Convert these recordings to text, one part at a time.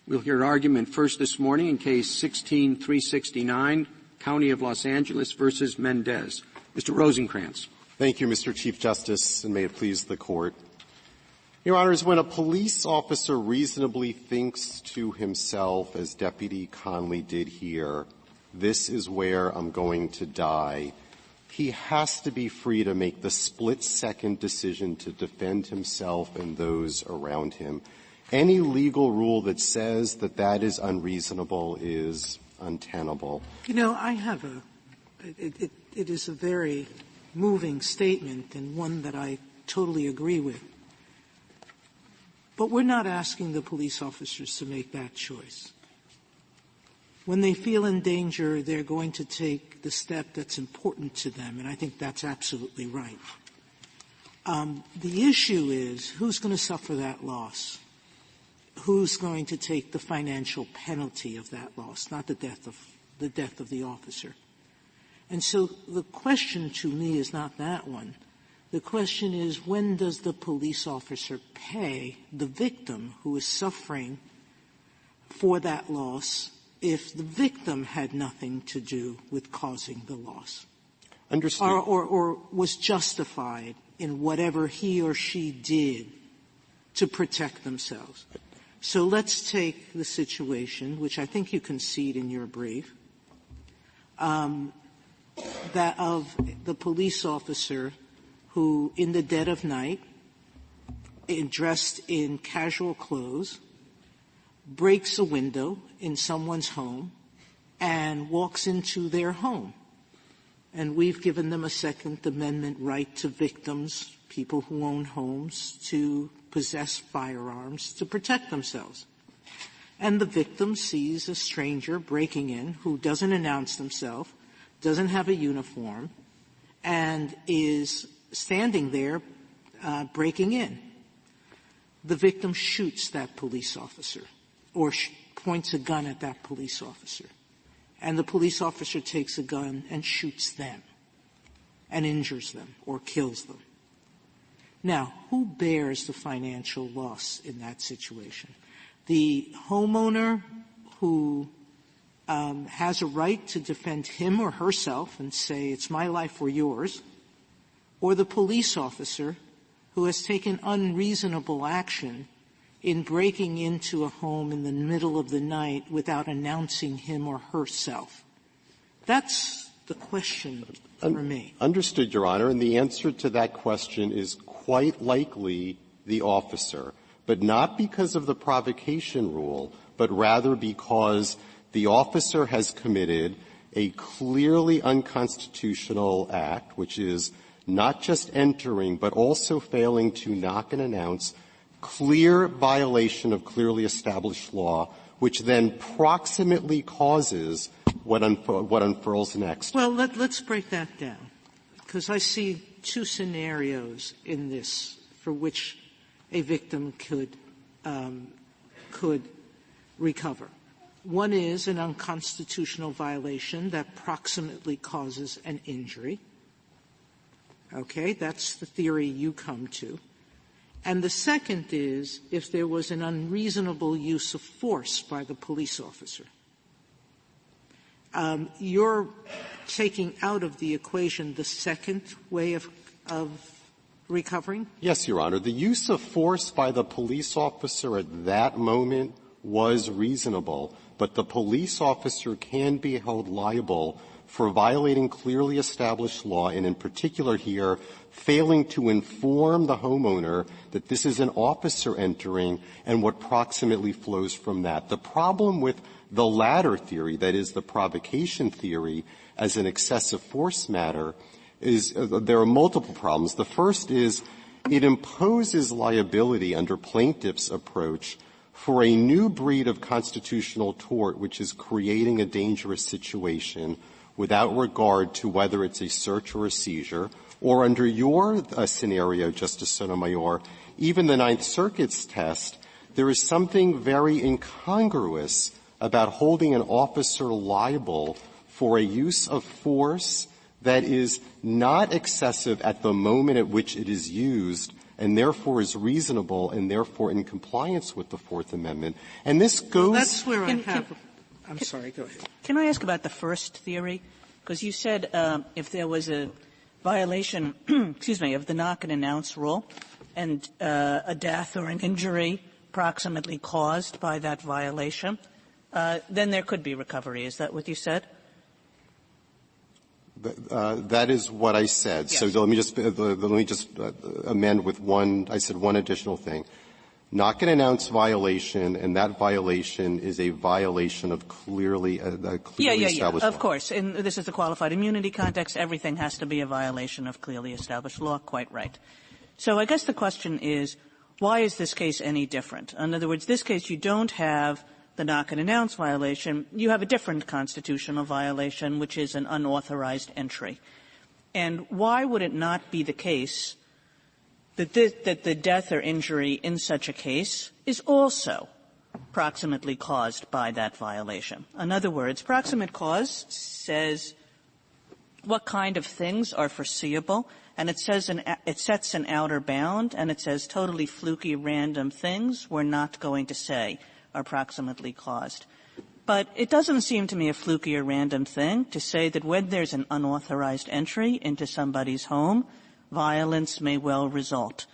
We'll hear argument first this morning in Case 16-369, County of Los Angeles versus Mendez. Mr. Rosenkranz. Thank you, Mr. Chief Justice, and may it please the Court. Your Honors, when a police officer reasonably thinks to himself, as Deputy Conley did here, this is where I'm going to die, he has to be free to make the split-second decision to defend himself and those around him. Any legal rule that says that that is unreasonable is untenable. You know, I have it is a very moving statement and one that I totally agree with. But we're not asking the police officers to make that choice. When they feel in danger, they're going to take the step that's important to them, and I think that's absolutely right. The issue is who's going to suffer that loss? Who's going to take the financial penalty of that loss, not the death of the officer? And so the question to me is not that one. The question is, when does the police officer pay the victim who is suffering for that loss if the victim had nothing to do with causing the loss? Understood. Or was justified in whatever he or she did to protect themselves. So let's take the situation, which I think you concede in your brief, that of the police officer who, in the dead of night, dressed in casual clothes, breaks a window in someone's home and walks into their home. And we've given them a Second Amendment right to victims, people who own homes, to possess firearms to protect themselves. And the victim sees a stranger breaking in who doesn't announce himself, doesn't have a uniform, and is standing there breaking in. The victim shoots that police officer or points a gun at that police officer. And the police officer takes a gun and shoots them and injures them or kills them. Now, who bears the financial loss in that situation? The homeowner who has a right to defend him or herself and say, it's my life or yours, or the police officer who has taken unreasonable action in breaking into a home in the middle of the night without announcing him or herself? That's the question for me. Understood, Your Honor, and the answer to that question is quite likely the officer, but not because of the provocation rule, but rather because the officer has committed a clearly unconstitutional act, which is not just entering, but also failing to knock and announce, clear violation of clearly established law, which then proximately causes what unfurls next. Well, let's break that down, because I see two scenarios in this for which a victim could recover. One is an unconstitutional violation that proximately causes an injury. Okay, that's the theory you come to. And the second is if there was an unreasonable use of force by the police officer. You're taking out of the equation the second way of recovering? Yes, Your Honor. The use of force by the police officer at that moment was reasonable, but the police officer can be held liable for violating clearly established law, and in particular here, failing to inform the homeowner that this is an officer entering and what proximately flows from that. The problem with the latter theory, that is the provocation theory, as an excessive force matter, is there are multiple problems. The first is it imposes liability under plaintiff's approach for a new breed of constitutional tort, which is creating a dangerous situation without regard to whether it's a search or a seizure, or under your scenario, Justice Sotomayor, even the Ninth Circuit's test, there is something very incongruous about holding an officer liable for a use of force that is not excessive at the moment at which it is used and therefore is reasonable and therefore in compliance with the Fourth Amendment. And this goes — That's where I'm sorry, go ahead. Can I ask about the first theory? Because you said if there was a violation, excuse me, of the knock and announce rule and a death or an injury proximately caused by that violation, then there could be recovery. Is that what you said? That is what I said. Yes. So let me just amend with one. I said one additional thing. Knock and announce violation, and that violation is a violation of clearly established law. Of course. And this is the qualified immunity context. Everything has to be a violation of clearly established law. Quite right. So I guess the question is, why is this case any different? In other words, this case you don't have the knock and announce violation. You have a different constitutional violation, which is an unauthorized entry. And why would it not be the case that the death or injury in such a case is also proximately caused by that violation? In other words, proximate cause says what kind of things are foreseeable, and it says it sets an outer bound, and it says totally fluky, random things we're not going to say are proximately caused. But it doesn't seem to me a fluky or random thing to say that when there's an unauthorized entry into somebody's home, violence may well result.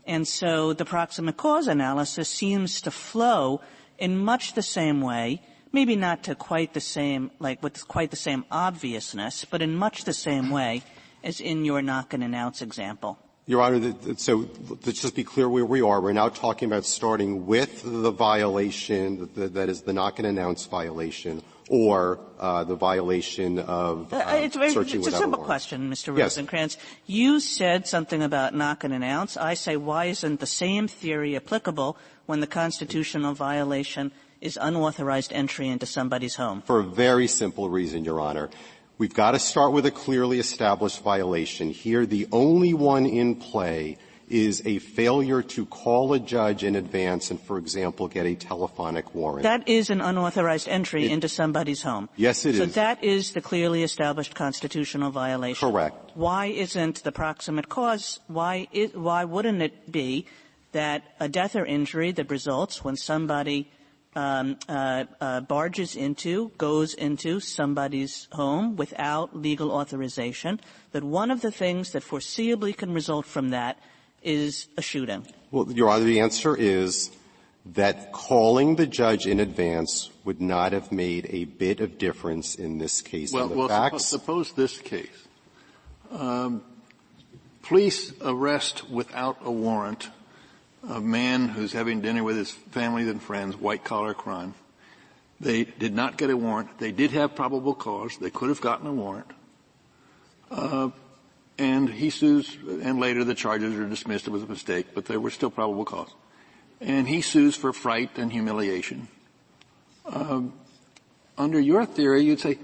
And so the proximate cause analysis seems to flow in much the same way, maybe not to quite the same, like with quite the same obviousness, but in much the same way as in your knock and announce example. Your Honor, so let's just be clear where we are. We're now talking about starting with the violation, that is the knock and announce violation, or the violation of it's searching without a It's a simple warrant. question, Mr. Yes. Rosencrantz. You said something about knock and announce. I say, why isn't the same theory applicable when the constitutional violation is unauthorized entry into somebody's home? For a very simple reason, Your Honor. We've got to start with a clearly established violation. Here, the only one in play is a failure to call a judge in advance and, for example, get a telephonic warrant. That is an unauthorized entry into somebody's home. Yes, it is. is. So that is the clearly established constitutional violation. Correct. Why isn't the proximate cause, why wouldn't it be that a death or injury that results when somebody goes into somebody's home without legal authorization, that one of the things that foreseeably can result from that is a shooting? Well, Your Honor, the answer is that calling the judge in advance would not have made a bit of difference in this case. Suppose this case. Police arrest without a warrant a man who's having dinner with his family and friends, white-collar crime. They did not get a warrant. They did have probable cause. They could have gotten a warrant. And he sues, and later the charges are dismissed. It was a mistake, but there were still probable cause. And he sues for fright and humiliation. Under your theory, you'd say,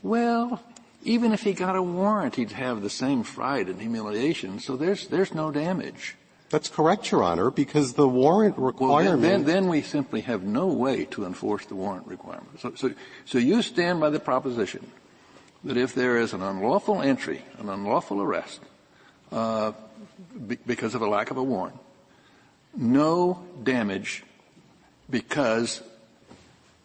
well, even if he got a warrant, he'd have the same fright and humiliation, so there's no damage. That's correct, Your Honor, because the warrant requirement — Well, then we simply have no way to enforce the warrant requirement. So you stand by the proposition that if there is an unlawful entry, an unlawful arrest, because of a lack of a warrant, no damage because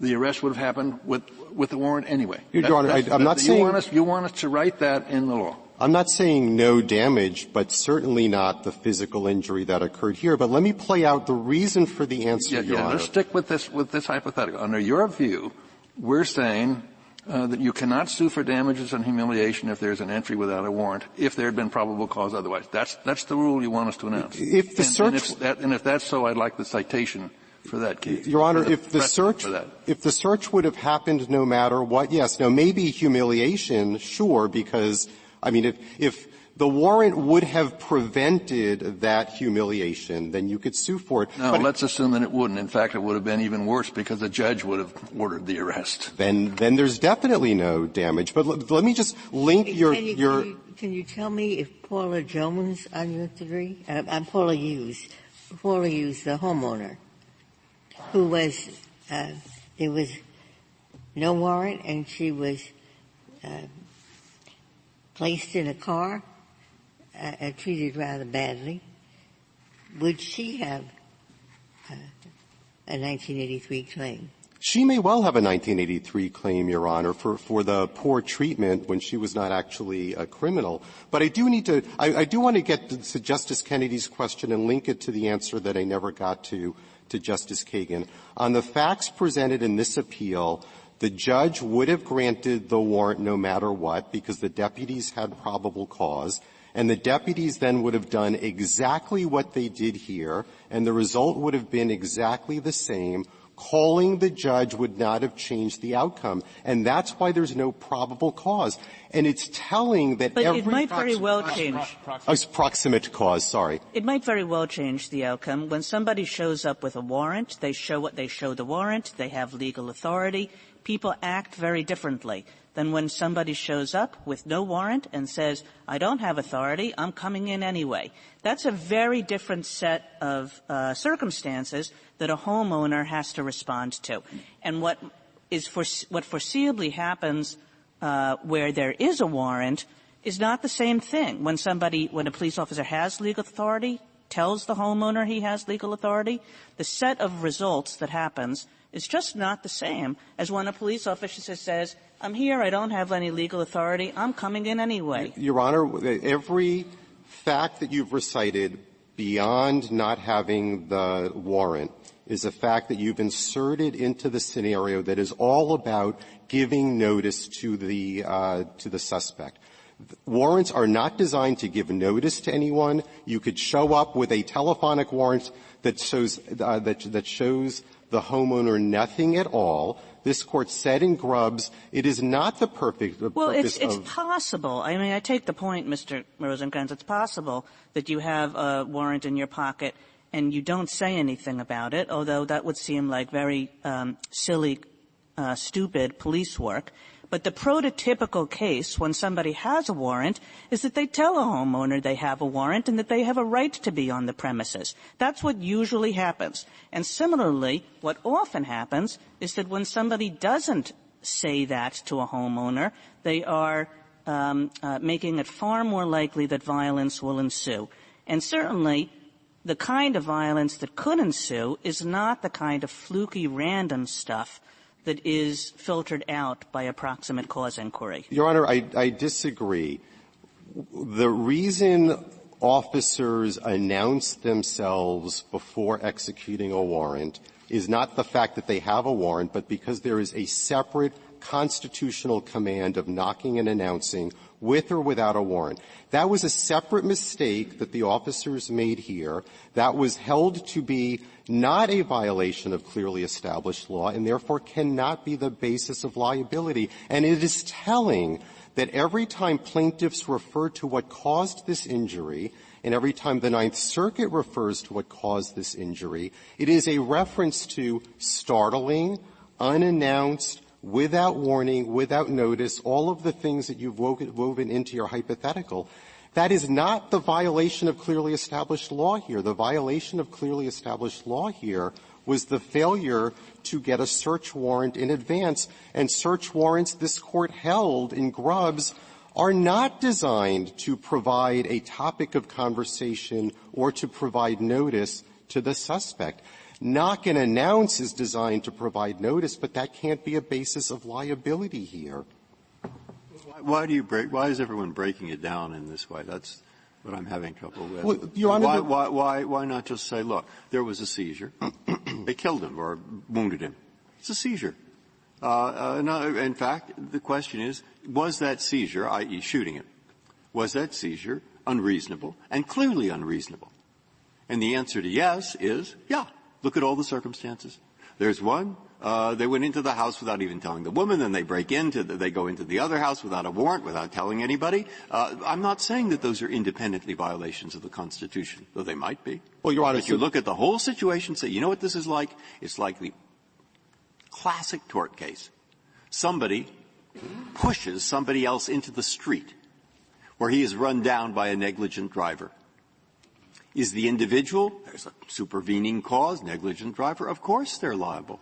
the arrest would have happened with the warrant anyway. Your Honor, I'm not saying — You want us to write that in the law. I'm not saying no damage, but certainly not the physical injury that occurred here. But let me play out the reason for the answer, Your Honor. Let's stick with this hypothetical. Under your view, we're saying that you cannot sue for damages and humiliation if there's an entry without a warrant, if there had been probable cause otherwise. That's the rule you want us to announce. If the search — and if that's so, I'd like the citation for that case. Your Honor, if the search would have happened no matter what, yes. Now, maybe humiliation, sure, because I mean, if the warrant would have prevented that humiliation, then you could sue for it. No, but let's assume that it wouldn't. In fact, it would have been even worse because the judge would have ordered the arrest. Then there's definitely no damage. But let me just link Can you tell me if Paula Jones on your theory? I'm Paula Hughes. Paula Hughes, the homeowner, who was there was no warrant and she was placed in a car, treated rather badly. would she have a 1983 claim? She may well have a 1983 claim, Your Honor, for the poor treatment when she was not actually a criminal. But I do need to – I do want to get to Justice Kennedy's question and link it to the answer that I never got to Justice Kagan. On the facts presented in this appeal, the judge would have granted the warrant no matter what because the deputies had probable cause, and the deputies then would have done exactly what they did here, and the result would have been exactly the same. Calling the judge would not have changed the outcome, and that's why there's no probable cause. And it's telling that but it might very well change. Proximate cause, sorry. It might very well change the outcome. When somebody shows up with a warrant, they show the warrant, they have legal authority. People act very differently than when somebody shows up with no warrant and says, I don't have authority, I'm coming in anyway. That's a very different set of circumstances that a homeowner has to respond to. And what foreseeably happens where there is a warrant is not the same thing. When a police officer has legal authority, tells the homeowner he has legal authority, the set of results that happens is just not the same as when a police officer says, I'm here, I don't have any legal authority, I'm coming in anyway. Your Honor, every fact that you've recited beyond not having the warrant is a fact that you've inserted into the scenario that is all about giving notice to the suspect. Warrants are not designed to give notice to anyone. You could show up with a telephonic warrant that shows that shows the homeowner nothing at all. This Court said in Grubbs it is not the perfect purpose Well, it's possible. I mean, I take the point, Mr. Rosenkranz. It's possible that you have a warrant in your pocket and you don't say anything about it, although that would seem like very silly, stupid police work. But the prototypical case when somebody has a warrant is that they tell a homeowner they have a warrant and that they have a right to be on the premises. That's what usually happens. And similarly, what often happens is that when somebody doesn't say that to a homeowner, they are making it far more likely that violence will ensue. And certainly, the kind of violence that could ensue is not the kind of fluky, random stuff that is filtered out by a proximate cause inquiry. Your Honor, I disagree. The reason officers announce themselves before executing a warrant is not the fact that they have a warrant, but because there is a separate constitutional command of knocking and announcing with or without a warrant. That was a separate mistake that the officers made here. That was held to be not a violation of clearly established law and therefore cannot be the basis of liability. And it is telling that every time plaintiffs refer to what caused this injury and every time the Ninth Circuit refers to what caused this injury, it is a reference to startling, unannounced, without warning, without notice, all of the things that you've woven into your hypothetical. That is not the violation of clearly established law here. The violation of clearly established law here was the failure to get a search warrant in advance. And search warrants, this Court held in Grubbs, are not designed to provide a topic of conversation or to provide notice to the suspect. Knock and announce is designed to provide notice, but that can't be a basis of liability here. Why is everyone breaking it down in this way? That's what I'm having trouble with. Well, Your Honor, why not just say, look, there was a seizure. They killed him or wounded him. It's a seizure. No, in fact, the question is, was that seizure, i.e. shooting him, was that seizure unreasonable and clearly unreasonable? And the answer to yes is, yeah. Look at all the circumstances. There's one. They went into the house without even telling the woman, then they they go into the other house without a warrant, without telling anybody. I'm not saying that those are independently violations of the Constitution, though they might be. Well, Your Honor, but you look at the whole situation, say, you know what this is like? It's like the classic tort case. Somebody pushes somebody else into the street where he is run down by a negligent driver. Is the individual, there's a supervening cause, negligent driver, of course they're liable.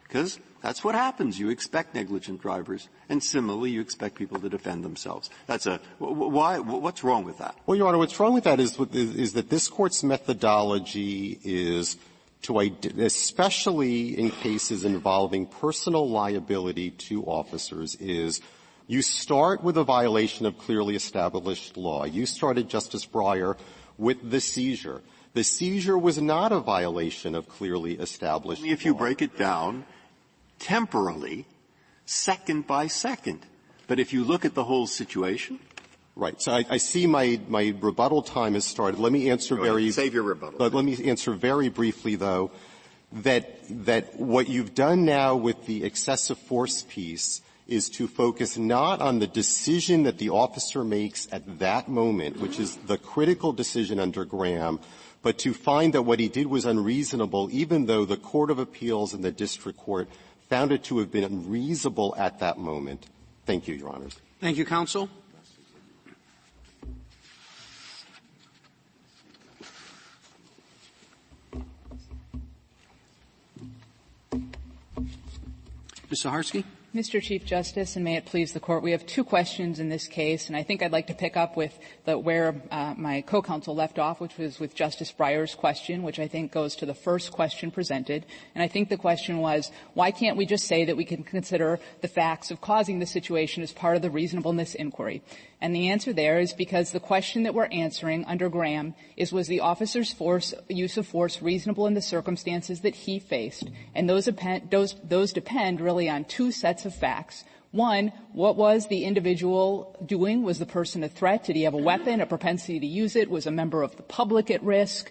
Because That's what happens. You expect negligent drivers, and similarly, you expect people to defend themselves. What's wrong with that? Well, Your Honor, what's wrong with that is that this Court's methodology is to, especially in cases involving personal liability to officers, is you start with a violation of clearly established law. You started, Justice Breyer, with the seizure. The seizure was not a violation of clearly established law. If you break it down temporally, second by second. But if you look at the whole situation. Right. So I see my rebuttal time has started. Let me answer Save your rebuttal. Let me answer very briefly, though, that what you've done now with the excessive force piece is to focus not on the decision that the officer makes at that moment, which is the critical decision under Graham, but to find that what he did was unreasonable, even though the Court of Appeals and the district court found it to have been unreasonable at that moment. Thank you, Your Honors. Thank you, counsel. Ms. Saharsky. Mr. Chief Justice, and may it please the Court, we have two questions in this case, and I think I'd like to pick up with where my co-counsel left off, which was with Justice Breyer's question, which I think goes to the first question presented. And I think the question was, why can't we just say that we can consider the facts of causing the situation as part of the reasonableness inquiry? And the answer there is because the question that we're answering under Graham is, was the officer's use of force reasonable in the circumstances that he faced? And those depend really on two sets of facts. One, what was the individual doing? Was the person a threat? Did he have a weapon, a propensity to use it? Was a member of the public at risk?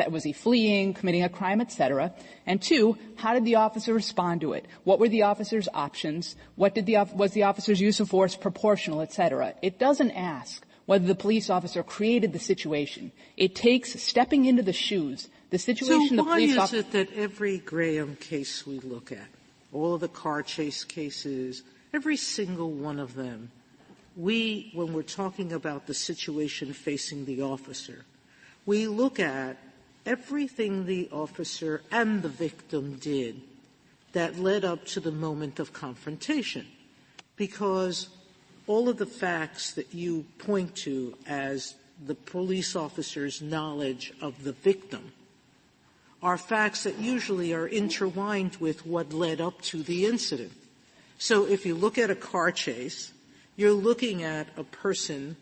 Was he fleeing, committing a crime, et cetera? And two, how did the officer respond to it? What were the officer's options? Was the officer's use of force proportional, et cetera? It doesn't ask whether the police officer created the situation. It takes stepping into the shoes, the situation the police officer. So why is it that every Graham case we look at, all of the car chase cases, every single one of them, when we're talking about the situation facing the officer, we look at everything the officer and the victim did that led up to the moment of confrontation, because all of the facts that you point to as the police officer's knowledge of the victim are facts that usually are intertwined with what led up to the incident. So if you look at a car chase, you're looking at a person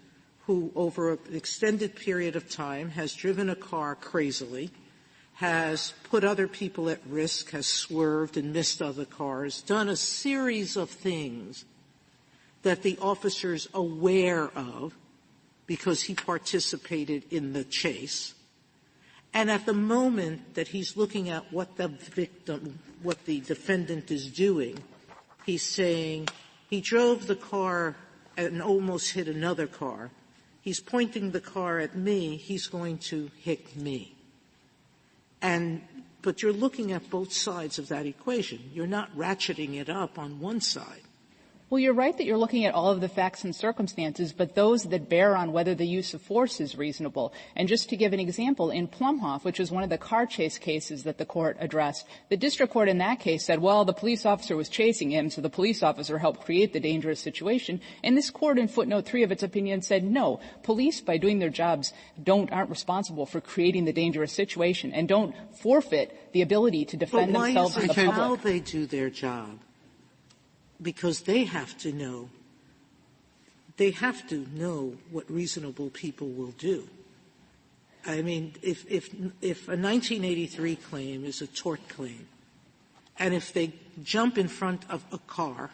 who over an extended period of time has driven a car crazily, has put other people at risk, has swerved and missed other cars, done a series of things that the officer's aware of because he participated in the chase. And at the moment that he's looking at what the defendant is doing, he's saying, he drove the car and almost hit another car. He's pointing the car at me. He's going to hit me. But you're looking at both sides of that equation. You're not ratcheting it up on one side. Well, you're right that you're looking at all of the facts and circumstances, but those that bear on whether the use of force is reasonable. And just to give an example, in Plumhoff, which was one of the car chase cases that the court addressed, the district court in that case said, well, the police officer was chasing him, so the police officer helped create the dangerous situation. And this court in footnote 3 of its opinion said, no, police, by doing their jobs, aren't responsible for creating the dangerous situation and don't forfeit the ability to defend themselves in the public. But why is it how they do their job? Because they have to know what reasonable people will do. I mean, if a 1983 claim is a tort claim, and if they jump in front of a car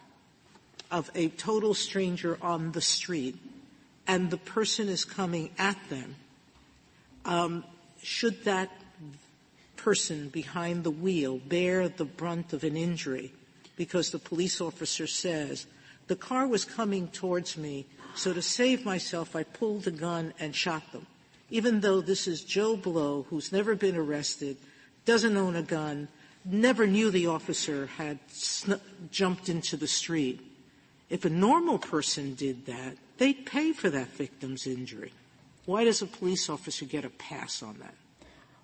of a total stranger on the street and the person is coming at them, should that person behind the wheel bear the brunt of an injury? Because the police officer says, the car was coming towards me, so to save myself, I pulled the gun and shot them. Even though this is Joe Blow, who's never been arrested, doesn't own a gun, never knew the officer had jumped into the street. If a normal person did that, they'd pay for that victim's injury. Why does a police officer get a pass on that?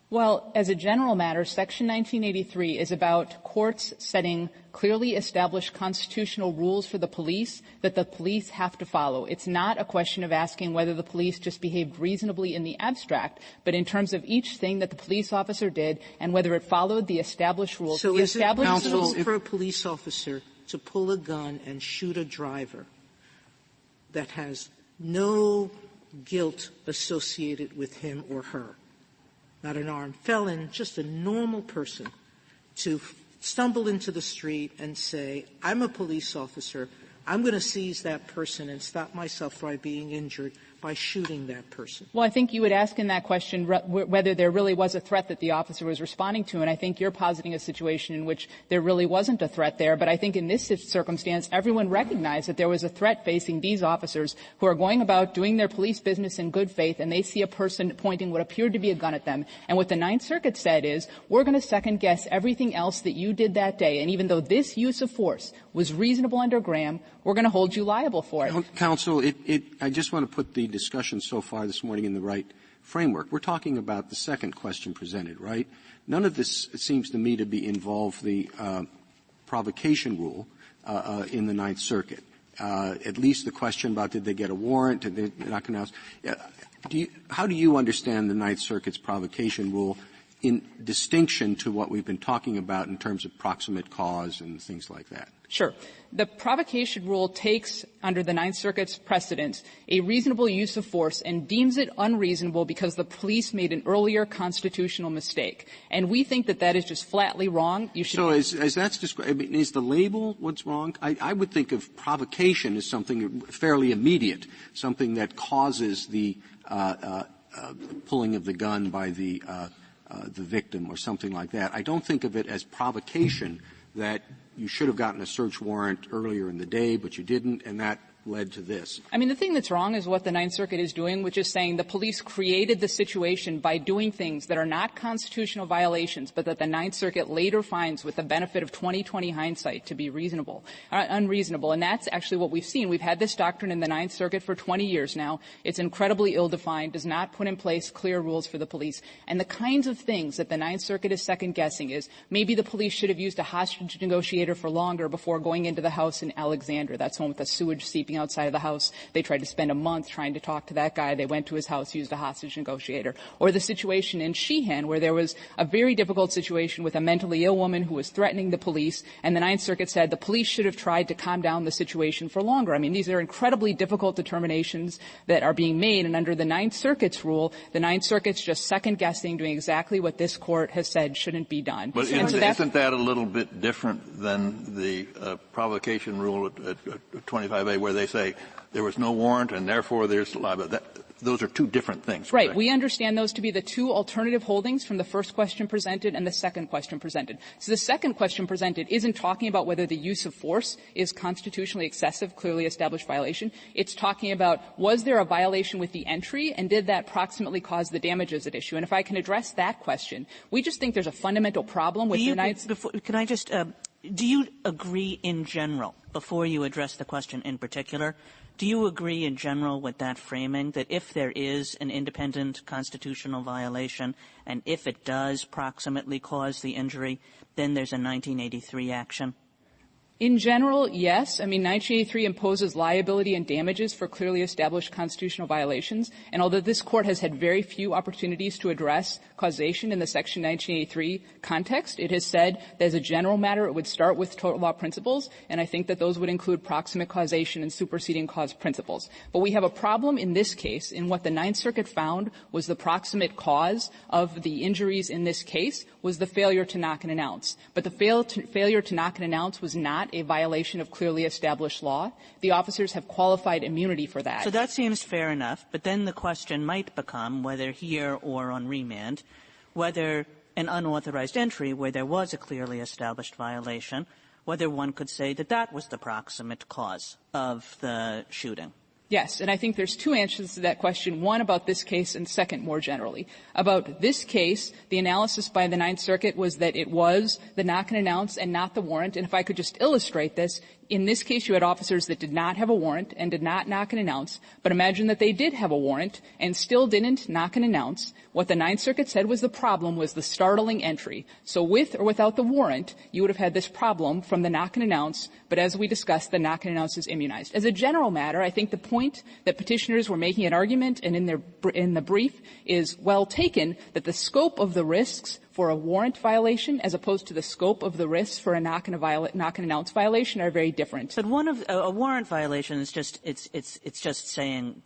Well, as a general matter, Section 1983 is about courts setting clearly established constitutional rules for the police that the police have to follow. It's not a question of asking whether the police just behaved reasonably in the abstract, but in terms of each thing that the police officer did and whether it followed the established rules. So is it possible rules for a police officer to pull a gun and shoot a driver that has no guilt associated with him or her? Not an armed felon, just a normal person, to stumble into the street and say, I'm a police officer, I'm going to seize that person and stop myself from being injured by shooting that person? Well, I think you would ask in that question whether there really was a threat that the officer was responding to, and I think you're positing a situation in which there really wasn't a threat there. But I think in this circumstance, everyone recognized that there was a threat facing these officers who are going about doing their police business in good faith, and they see a person pointing what appeared to be a gun at them. And what the Ninth Circuit said is, we're going to second-guess everything else that you did that day, and even though this use of force was reasonable under Graham, we're going to hold you liable for it. Counsel, I just want to put the discussion so far this morning in the right framework. We're talking about the second question presented, right? None of this seems to me to be involve the provocation rule in the Ninth Circuit. At least the question about did they get a warrant, did they not announce. How do you understand the Ninth Circuit's provocation rule in distinction to what we've been talking about in terms of proximate cause and things like that? Sure. The provocation rule takes, under the Ninth Circuit's precedent, a reasonable use of force and deems it unreasonable because the police made an earlier constitutional mistake. And we think that that is just flatly wrong. You should. So as that's described, I mean, is the label what's wrong? I would think of provocation as something fairly immediate, something that causes the pulling of the gun by the victim or something like that. I don't think of it as provocation that you should have gotten a search warrant earlier in the day, but you didn't, and that led to this. I mean, the thing that's wrong is what the Ninth Circuit is doing, which is saying the police created the situation by doing things that are not constitutional violations, but that the Ninth Circuit later finds, with the benefit of 20/20 hindsight, to be unreasonable. And that's actually what we've seen. We've had this doctrine in the Ninth Circuit for 20 years now. It's incredibly ill-defined, does not put in place clear rules for the police. And the kinds of things that the Ninth Circuit is second-guessing is maybe the police should have used a hostage negotiator for longer before going into the house in Alexander. That's one with the sewage seeping outside of the house. They tried to spend a month trying to talk to that guy. They went to his house, used a hostage negotiator. Or the situation in Sheehan where there was a very difficult situation with a mentally ill woman who was threatening the police, and the Ninth Circuit said the police should have tried to calm down the situation for longer. I mean, these are incredibly difficult determinations that are being made, and under the Ninth Circuit's rule, the Ninth Circuit's just second-guessing, doing exactly what this Court has said shouldn't be done. But isn't that a little bit different than the provocation rule at 25A where they say there was no warrant and therefore there's liability? Those are two different things. Right. We understand those to be the two alternative holdings from the first question presented and the second question presented. So the second question presented isn't talking about whether the use of force is constitutionally excessive, clearly established violation. It's talking about was there a violation with the entry and did that proximately cause the damages at issue? And if I can address that question, we just think there's a fundamental problem with the United States. Can I just do you agree in general, before you address the question in particular, do you agree in general with that framing that if there is an independent constitutional violation and if it does proximately cause the injury, then there's a 1983 action? In general, yes. I mean, 1983 imposes liability and damages for clearly established constitutional violations. And although this Court has had very few opportunities to address causation in the Section 1983 context, it has said that as a general matter it would start with tort law principles, and I think that those would include proximate causation and superseding cause principles. But we have a problem in this case in what the Ninth Circuit found was the proximate cause of the injuries in this case was the failure to knock and announce. But the failure to knock and announce was not a violation of clearly established law. The officers have qualified immunity for that. So that seems fair enough, but then the question might become, whether here or on remand, whether an unauthorized entry where there was a clearly established violation, whether one could say that that was the proximate cause of the shooting. Yes, and I think there's two answers to that question, one about this case and second more generally. About this case, the analysis by the Ninth Circuit was that it was the knock and announce and not the warrant. And if I could just illustrate this, in this case you had officers that did not have a warrant and did not knock and announce, but imagine that they did have a warrant and still didn't knock and announce. What the Ninth Circuit said was the problem was the startling entry. So with or without the warrant, you would have had this problem from the knock and announce, but as we discussed, the knock and announce is immunized. As a general matter, I think the point that petitioners were making an argument and in the brief is well taken, that the scope of the risks for a warrant violation as opposed to the scope of the risks for a knock and announce violation are very different. But one of a warrant violation is just it's just saying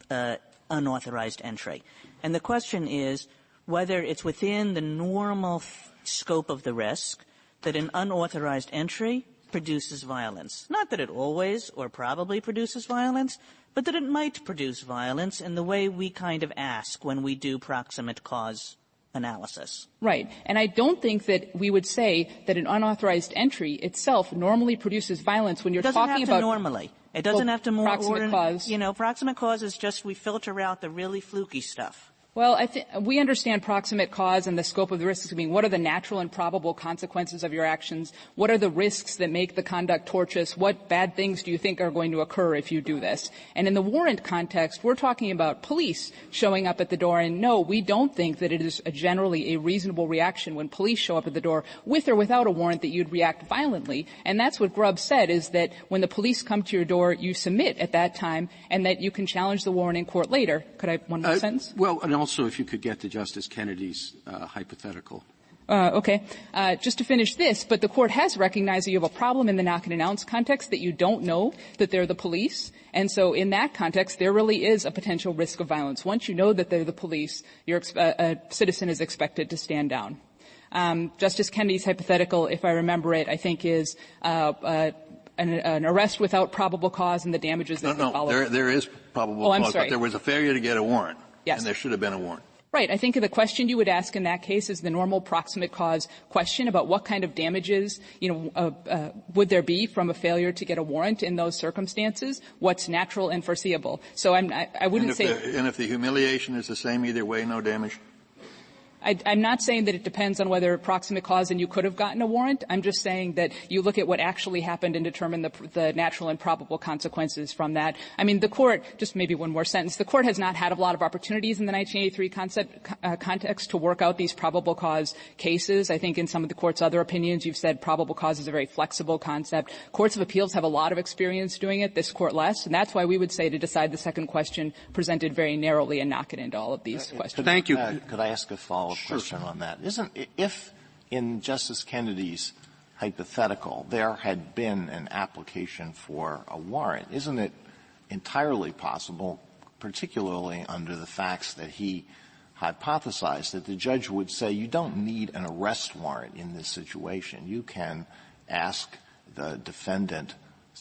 unauthorized entry. And the question is whether it's within the normal scope of the risk that an unauthorized entry produces violence. Not that it always or probably produces violence, but that it might produce violence in the way we kind of ask when we do proximate cause analysis. Right. And I don't think that we would say that an unauthorized entry itself normally produces violence when you're talking about — It doesn't have to normally. It doesn't have to more proximate cause. You know, proximate cause is just we filter out the really fluky stuff. Well, we understand proximate cause and the scope of the risks being what are the natural and probable consequences of your actions? What are the risks that make the conduct tortious? What bad things do you think are going to occur if you do this? And in the warrant context, we're talking about police showing up at the door. And no, we don't think that it is generally a reasonable reaction when police show up at the door with or without a warrant that you'd react violently. And that's what Grubb said, is that when the police come to your door, you submit at that time and that you can challenge the warrant in court later. Could I have one more sentence? Well, and also if you could get to Justice Kennedy's hypothetical. Okay. Just to finish this, but the court has recognized that you have a problem in the knock and announce context, that you don't know that they're the police. And so in that context, there really is a potential risk of violence. Once you know that they're the police, a citizen is expected to stand down. Justice Kennedy's hypothetical, if I remember it, I think is an arrest without probable cause and the damages that follow. No, there is probable cause, but there was a failure to get a warrant. Yes. And there should have been a warrant. Right. I think the question you would ask in that case is the normal proximate cause question about what kind of damages, would there be from a failure to get a warrant in those circumstances? What's natural and foreseeable? So I wouldn't say. And if the humiliation is the same either way, no damage? I'm not saying that it depends on whether proximate cause and you could have gotten a warrant. I'm just saying that you look at what actually happened and determine the natural and probable consequences from that. I mean, the court, just maybe one more sentence, the court has not had a lot of opportunities in the 1983 context to work out these probable cause cases. I think in some of the court's other opinions, you've said probable cause is a very flexible concept. Courts of appeals have a lot of experience doing it, this court less, and that's why we would say to decide the second question presented very narrowly and knock it into all of these questions. Thank you. Could I ask a follow-up question on that? If in Justice Kennedy's hypothetical there had been an application for a warrant, isn't it entirely possible, particularly under the facts that he hypothesized, that the judge would say you don't need an arrest warrant in this situation. You can ask the defendant's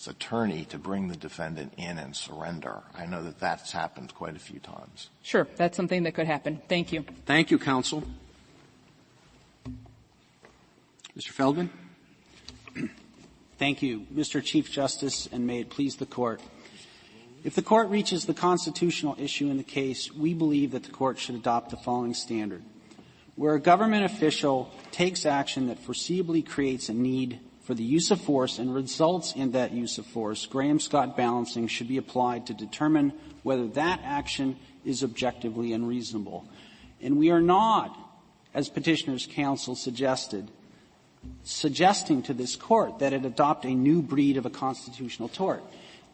attorney to bring the defendant in and surrender. I know that that's happened quite a few times. Sure. That's something that could happen. Thank you. Thank you, counsel. Mr. Feldman. Thank you, Mr. Chief Justice, and may it please the Court. If the Court reaches the constitutional issue in the case, we believe that the Court should adopt the following standard. Where a government official takes action that foreseeably creates a need for the use of force and results in that use of force, Graham-Scott balancing should be applied to determine whether that action is objectively unreasonable. And we are not, as Petitioner's counsel suggesting to this Court that it adopt a new breed of a constitutional tort.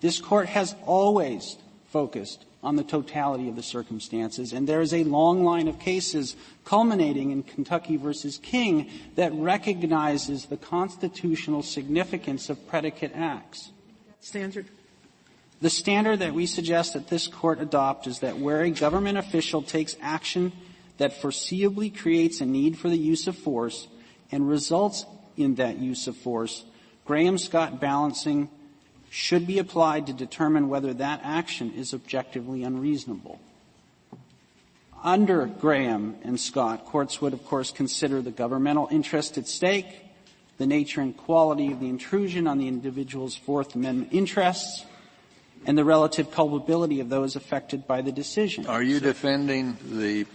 This Court has always focused on the totality of the circumstances, and there is a long line of cases culminating in Kentucky v. King that recognizes the constitutional significance of predicate acts. Standard? The standard that we suggest that this Court adopt is that where a government official takes action that foreseeably creates a need for the use of force and results in that use of force, Graham-Scott balancing should be applied to determine whether that action is objectively unreasonable. Under Graham and Scott, courts would, of course, consider the governmental interest at stake, the nature and quality of the intrusion on the individual's Fourth Amendment interests, and the relative culpability of those affected by the decision. Are you defending the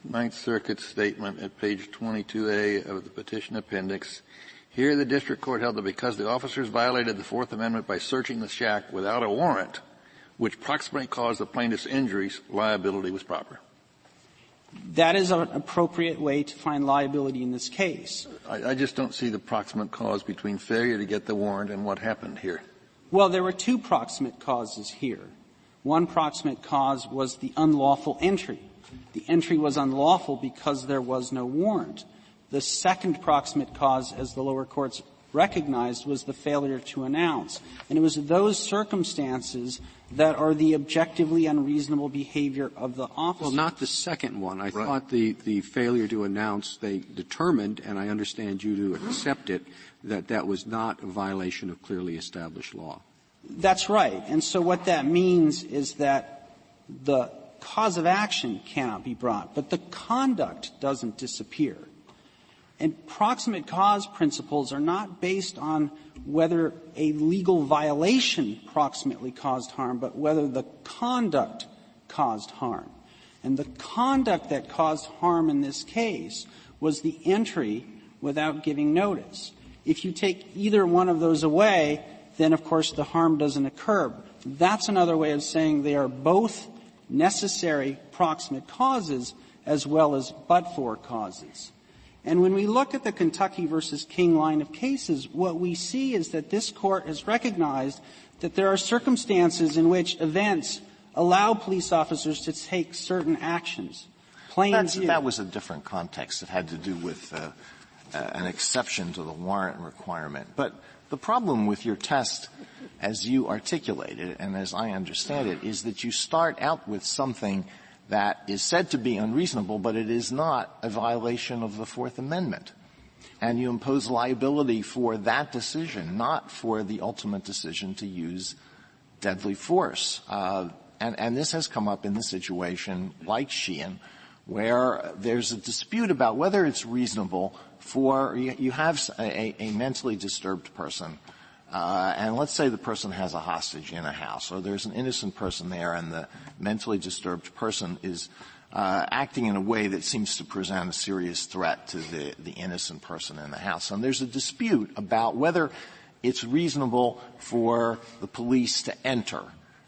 Ninth Circuit statement at page 22A of the petition appendix? Here the district court held that because the officers violated the Fourth Amendment by searching the shack without a warrant, which proximately caused the plaintiff's injuries, liability was proper. That is an appropriate way to find liability in this case. I just don't see the proximate cause between failure to get the warrant and what happened here. Well, there were two proximate causes here. One proximate cause was the unlawful entry. The entry was unlawful because there was no warrant. The second proximate cause, as the lower courts recognized, was the failure to announce. And it was those circumstances that are the objectively unreasonable behavior of the officer. Well, not the second one. I thought the failure to announce, they determined, and I understand you to accept it, that that was not a violation of clearly established law. That's right. And so what that means is that the cause of action cannot be brought, but the conduct doesn't disappear. And proximate cause principles are not based on whether a legal violation proximately caused harm, but whether the conduct caused harm. And the conduct that caused harm in this case was the entry without giving notice. If you take either one of those away, then, of course, the harm doesn't occur. That's another way of saying they are both necessary proximate causes as well as but-for causes. And when we look at the Kentucky versus King line of cases, what we see is that this Court has recognized that there are circumstances in which events allow police officers to take certain actions. That was a different context. It had to do with an exception to the warrant requirement. But the problem with your test, as you articulated and as I understand it, is that you start out with something that is said to be unreasonable, but it is not a violation of the Fourth Amendment. And you impose liability for that decision, not for the ultimate decision to use deadly force. And this has come up in the situation like Sheehan, where there's a dispute about whether it's reasonable for you have a mentally disturbed person, and let's say the person has a hostage in a house, or there's an innocent person there, and the mentally disturbed person is acting in a way that seems to present a serious threat to the innocent person in the house. And there's a dispute about whether it's reasonable for the police to enter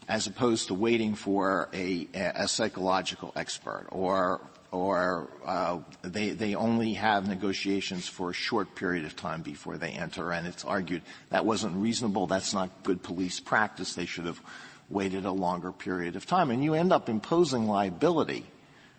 as opposed to waiting for a psychological expert, or they only have negotiations for a short period of time before they enter, and it's argued that wasn't reasonable, that's not good police practice, they should have waited a longer period of time. And you end up imposing liability.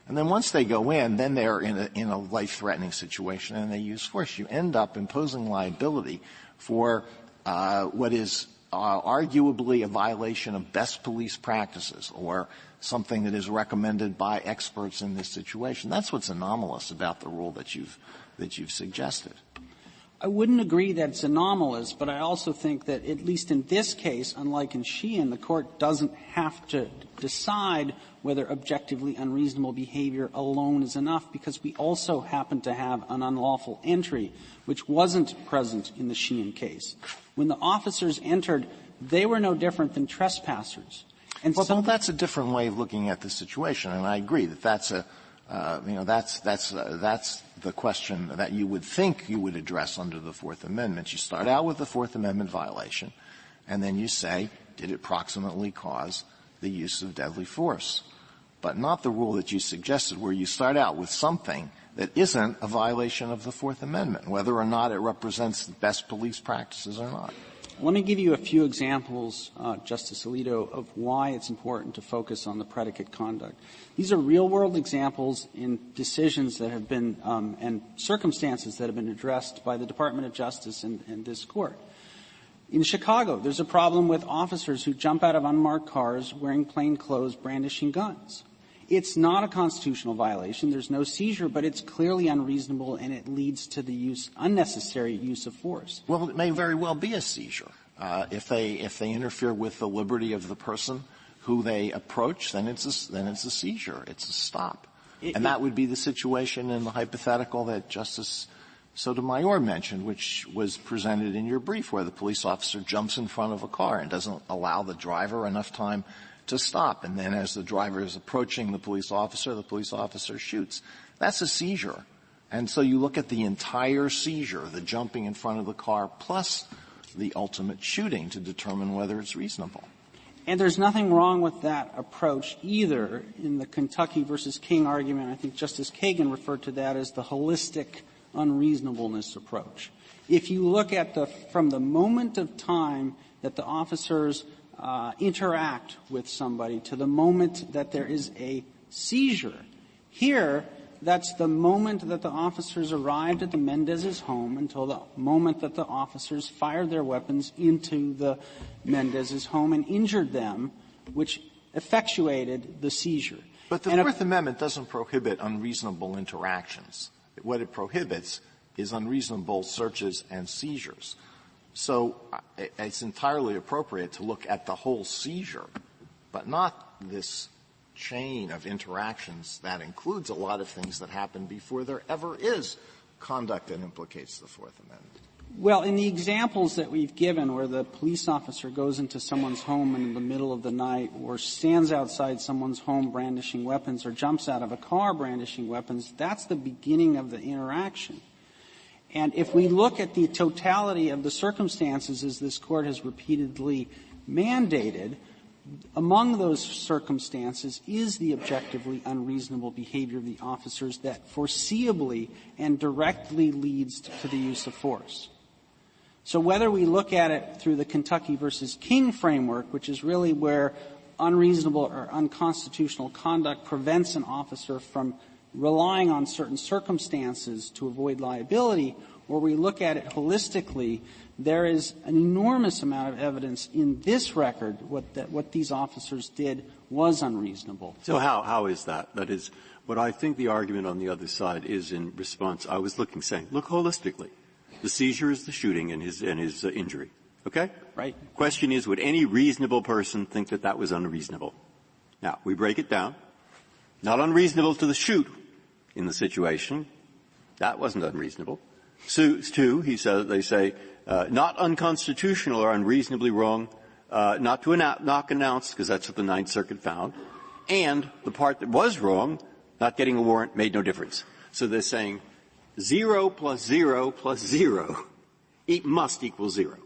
And then once they go in, then they're in a life-threatening situation and they use force. You end up imposing liability for what is arguably a violation of best police practices, or something that is recommended by experts in this situation. That's what's anomalous about the rule that you've suggested. I wouldn't agree that it's anomalous, but I also think that, at least in this case, unlike in Sheehan, the Court doesn't have to decide whether objectively unreasonable behavior alone is enough, because we also happen to have an unlawful entry, which wasn't present in the Sheehan case. When the officers entered, they were no different than trespassers. And well, that's a different way of looking at the situation, and I agree that that's the question that you would think you would address under the Fourth Amendment. You start out with the Fourth Amendment violation, and then you say, did it proximately cause the use of deadly force? But not the rule that you suggested, where you start out with something that isn't a violation of the Fourth Amendment, whether or not it represents the best police practices or not. Let me give you a few examples, Justice Alito, of why it's important to focus on the predicate conduct. These are real-world examples in decisions that have been and circumstances that have been addressed by the Department of Justice and this Court. In Chicago, there's a problem with officers who jump out of unmarked cars wearing plain clothes, brandishing guns. It's not a constitutional violation. There's no seizure, but it's clearly unreasonable, and it leads to the unnecessary use of force. Well, it may very well be a seizure. If they interfere with the liberty of the person who they approach, then it's a seizure. It's a stop. And that would be the situation in the hypothetical that Justice Sotomayor mentioned, which was presented in your brief, where the police officer jumps in front of a car and doesn't allow the driver enough time to stop. And then as the driver is approaching the police officer shoots. That's a seizure. And so you look at the entire seizure, the jumping in front of the car, plus the ultimate shooting to determine whether it's reasonable. And there's nothing wrong with that approach either. In the Kentucky versus King argument, I think Justice Kagan referred to that as the holistic unreasonableness approach. If you look at from the moment of time that the officers interact with somebody to the moment that there is a seizure, here that's the moment that the officers arrived at the Mendez's home until the moment that the officers fired their weapons into the Mendez's home and injured them, which effectuated the seizure. But the Fourth Amendment doesn't prohibit unreasonable interactions. What it prohibits is unreasonable searches and seizures. So it's entirely appropriate to look at the whole seizure, but not this chain of interactions that includes a lot of things that happen before there ever is conduct that implicates the Fourth Amendment. Well, in the examples that we've given where the police officer goes into someone's home in the middle of the night or stands outside someone's home brandishing weapons or jumps out of a car brandishing weapons, that's the beginning of the interaction. And if we look at the totality of the circumstances, as this Court has repeatedly mandated, among those circumstances is the objectively unreasonable behavior of the officers that foreseeably and directly leads to the use of force. So whether we look at it through the Kentucky versus King framework, which is really where unreasonable or unconstitutional conduct prevents an officer from relying on certain circumstances to avoid liability, or we look at it holistically, there is an enormous amount of evidence in this record what these officers did was unreasonable. So how is that? That is, what I think the argument on the other side is in response, I was saying, look holistically. The seizure is the shooting and his injury. Okay? Right. Question is, would any reasonable person think that that was unreasonable? Now, we break it down. Not unreasonable to the shoot in the situation. That wasn't unreasonable. So, two, they say, not unconstitutional or unreasonably wrong, not to not announced, because that's what the Ninth Circuit found, and the part that was wrong, not getting a warrant, made no difference. So they're saying 0 plus 0 plus 0 must equal 0.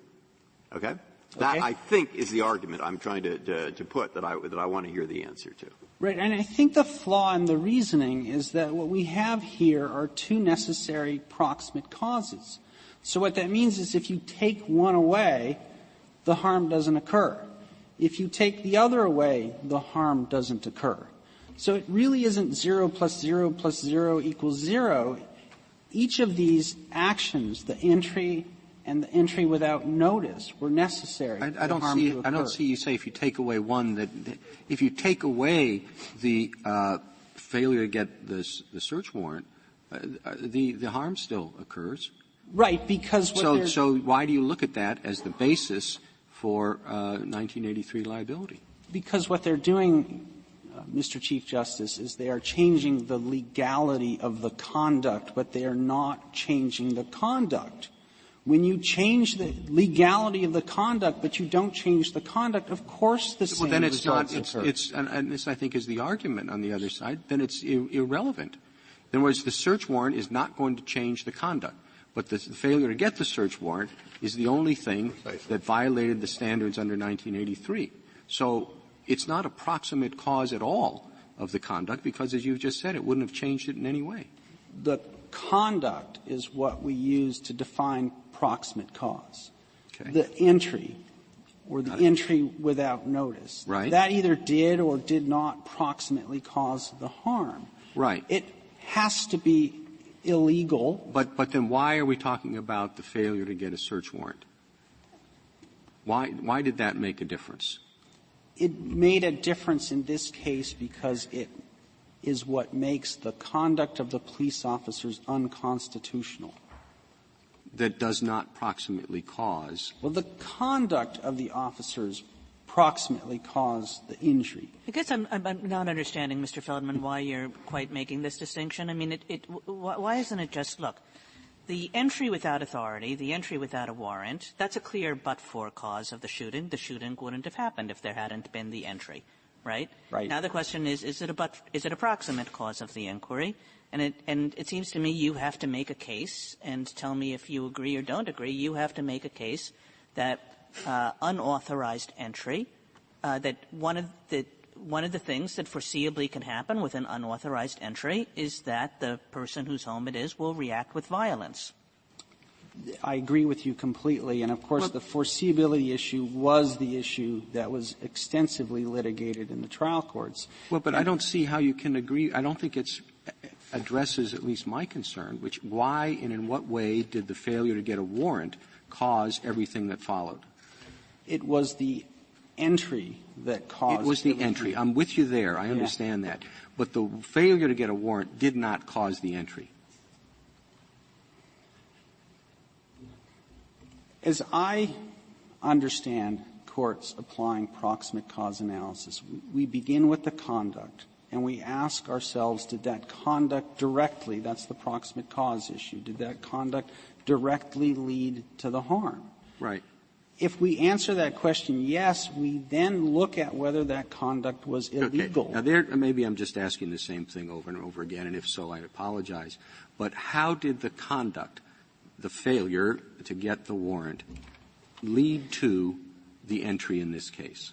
Okay? That, I think, is the argument I'm trying to put that I want to hear the answer to. Right. And I think the flaw in the reasoning is that what we have here are two necessary proximate causes. So what that means is if you take one away, the harm doesn't occur. If you take the other away, the harm doesn't occur. So it really isn't 0 plus 0 plus 0 equals 0. Each of these actions, the entry and the entry without notice, were necessary. I don't see you say if you take away one that if you take away the failure to get the search warrant, the harm still occurs. Right, because so why do you look at that as the basis for 1983 liability? Because what they're doing, Mr. Chief Justice, is they are changing the legality of the conduct, but they are not changing the conduct. When you change the legality of the conduct, but you don't change the conduct, of course the same then it's results not. occur. And this, I think, is the argument on the other side. Then it's irrelevant. In other words, the search warrant is not going to change the conduct. But the failure to get the search warrant is the only thing that violated the standards under 1983. So it's not a proximate cause at all of the conduct because, as you've just said, it wouldn't have changed it in any way. The conduct is what we use to define proximate cause. Okay. The entry or the entry without notice. Right. That either did or did not proximately cause the harm. Right. It has to be illegal. But then why are we talking about the failure to get a search warrant? Why did that make a difference? It made a difference in this case because it is what makes the conduct of the police officers unconstitutional. That does not proximately cause. Well, the conduct of the officers proximately caused the injury. I guess I'm not understanding, Mr. Feldman, why you're quite making this distinction. I mean, why isn't it just, look, the entry without authority, the entry without a warrant, that's a clear but-for cause of the shooting. The shooting wouldn't have happened if there hadn't been the entry, right? Right. Now the question is it a proximate cause of the inquiry? And it seems to me you have to make a case, and tell me if you agree or don't agree, you have to make a case that unauthorized entry, that one of the things that foreseeably can happen with an unauthorized entry is that the person whose home it is will react with violence. I agree with you completely. And, of course, the foreseeability issue was the issue that was extensively litigated in the trial courts. Well, but I don't see how you can agree. I don't think it addresses at least my concern, which why and in what way did the failure to get a warrant cause everything that followed? It was the entry that caused. It was the entry. I'm with you there. I understand that. But the failure to get a warrant did not cause the entry. As I understand courts applying proximate cause analysis, we begin with the conduct, and we ask ourselves, did that conduct directly, that's the proximate cause issue, did that conduct directly lead to the harm? Right. If we answer that question, yes, we then look at whether that conduct was illegal. Okay. Now, there, maybe I'm just asking the same thing over and over again, and if so, I apologize. But how did the conduct, the failure to get the warrant, lead to the entry in this case?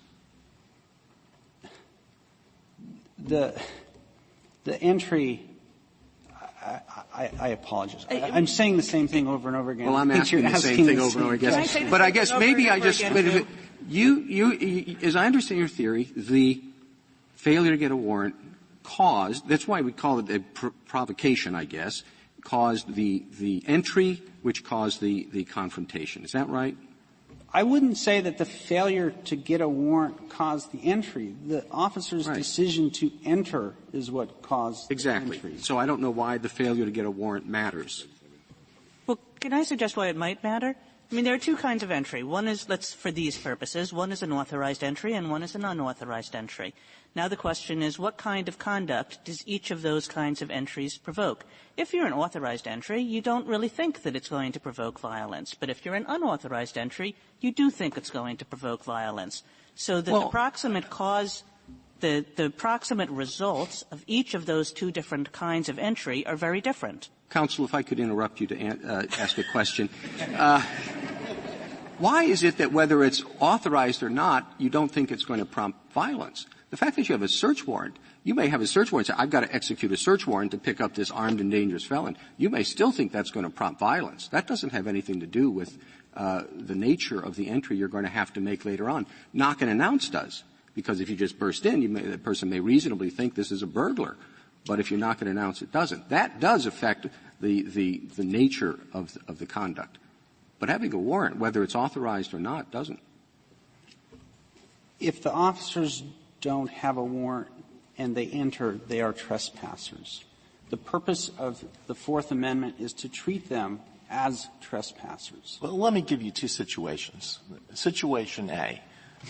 The entry, I apologize. I'm saying the same thing over and over again. Well, I'm asking the same thing over and over again. But I guess maybe I just, you, as I understand your theory, the failure to get a warrant caused, that's why we call it a provocation, I guess, caused the entry, which caused the confrontation. Is that right? I wouldn't say that the failure to get a warrant caused the entry. The officer's decision to enter is what caused the entry. So I don't know why the failure to get a warrant matters. Well, can I suggest why it might matter? I mean, there are two kinds of entry. One is, for these purposes, one is an authorized entry and one is an unauthorized entry. Now the question is, what kind of conduct does each of those kinds of entries provoke? If you're an authorized entry, you don't really think that it's going to provoke violence. But if you're an unauthorized entry, you do think it's going to provoke violence. So that the proximate cause, the proximate results of each of those two different kinds of entry are very different. Counsel, if I could interrupt you to ask a question. Why is it that whether it's authorized or not, you don't think it's going to prompt violence? The fact that you have a search warrant, you may have a search warrant and say, I've got to execute a search warrant to pick up this armed and dangerous felon. You may still think that's going to prompt violence. That doesn't have anything to do with the nature of the entry you're going to have to make later on. Knock and announce does, because if you just burst in, the person may reasonably think this is a burglar. But if you knock and announce, it doesn't. That does affect the nature of the conduct. But having a warrant, whether it's authorized or not, doesn't. If the officers don't have a warrant and they enter, they are trespassers. The purpose of the Fourth Amendment is to treat them as trespassers. Well, let me give you two situations. Situation A,